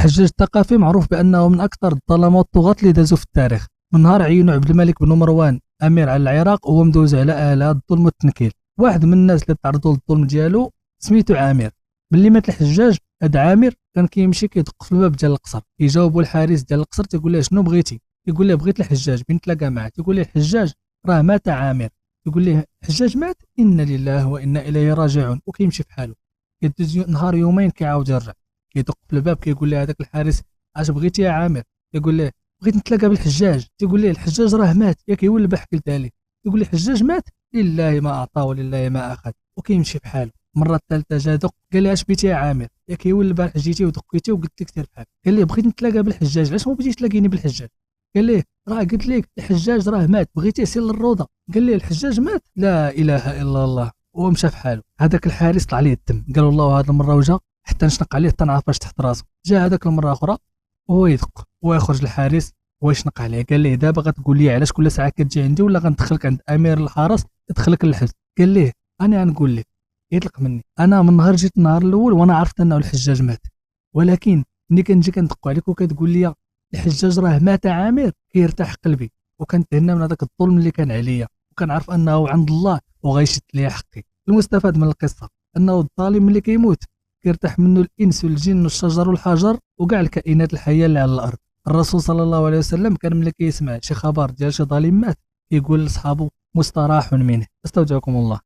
الحجاج الثقفي معروف بانه من اكثر الظلمه والطغاة اللي دازوا في التاريخ. من نهار عينوا عبد الملك بن مروان امير على العراق وهو مدوز على اله الظلم والتنكيل. واحد من الناس اللي تعرضوا للظلم ديالو سميتو عامر. ملي مات الحجاج، هذا عامر كان كيمشي كيدق في الباب ديال القصر، يجاوبوا الحارس ديال القصر تيقول له شنو بغيتي؟ يقول له بغيت الحجاج بين تلاقى معاه. تيقول له الحجاج راه مات عامر. يقول له الحجاج مات، انا لله وانا اليه راجعون، وكيمشي في حاله. يدوز نهار يومين كيعاود يرجع، كيدق في الباب كيقول له هذاك الحارس اش بغيتي يا عامر؟ يقول له بغيت نتلاقى بالحجاج. تيقول له الحجاج راه مات، ياك هو اللي بحكيت عليه. يقول له الحجاج مات، لله ما اعطى ولله ما اخذ، وكيمشي في حاله. المره الثالثه جا دق، قال لي اش بغيتي يا عامر؟ ياك هو اللي البارح جيتي ودقيتي وقلت لك سير بحال. قال لي بغيت نتلاقى بالحجاج، علاش ما بغيتيش تلاقيني بالحجاج؟ قال ليه راه قلت لك الحجاج راه مات، بغيتي سير للروضه. قال لي الحجاج مات، لا اله الا الله، ومشى في حاله. هذاك الحارس طلع عليه الدم، قال والله هذا المره وجا حتى نشنق عليه حتى نعرف اش تحت راسه. جا هذاك المره اخرى وهو يدق ويخرج الحارس ويشنق عليه. قال ليه دابا غتقول لي علاش كل ساعه كتجي عندي ولا غندخلك عند امير الحرس تدخلك للحبس؟ قال ليه انا غنقول لك، يطلق مني. انا من نهار جيت النهار الاول وانا عرفت انه الحجاج مات، ولكن ملي كنجي كندق عليك وكتقول لي الحجاج راه مات عامر كيرتاح قلبي، وكنتهنى من هذاك الظلم اللي كان عليا، وكنعرف انه عند الله وغيشد لي حقي. المستفاد من القصه انه الظالم اللي كيموت كيرتاح منه الانس والجن والشجر والحجر وكاع الكائنات الحيه اللي على الارض. الرسول صلى الله عليه وسلم كان ملي كيسمع شي خبر ديال شي ظالم مات يقول لاصحابه مستراح منه. استودعكم الله.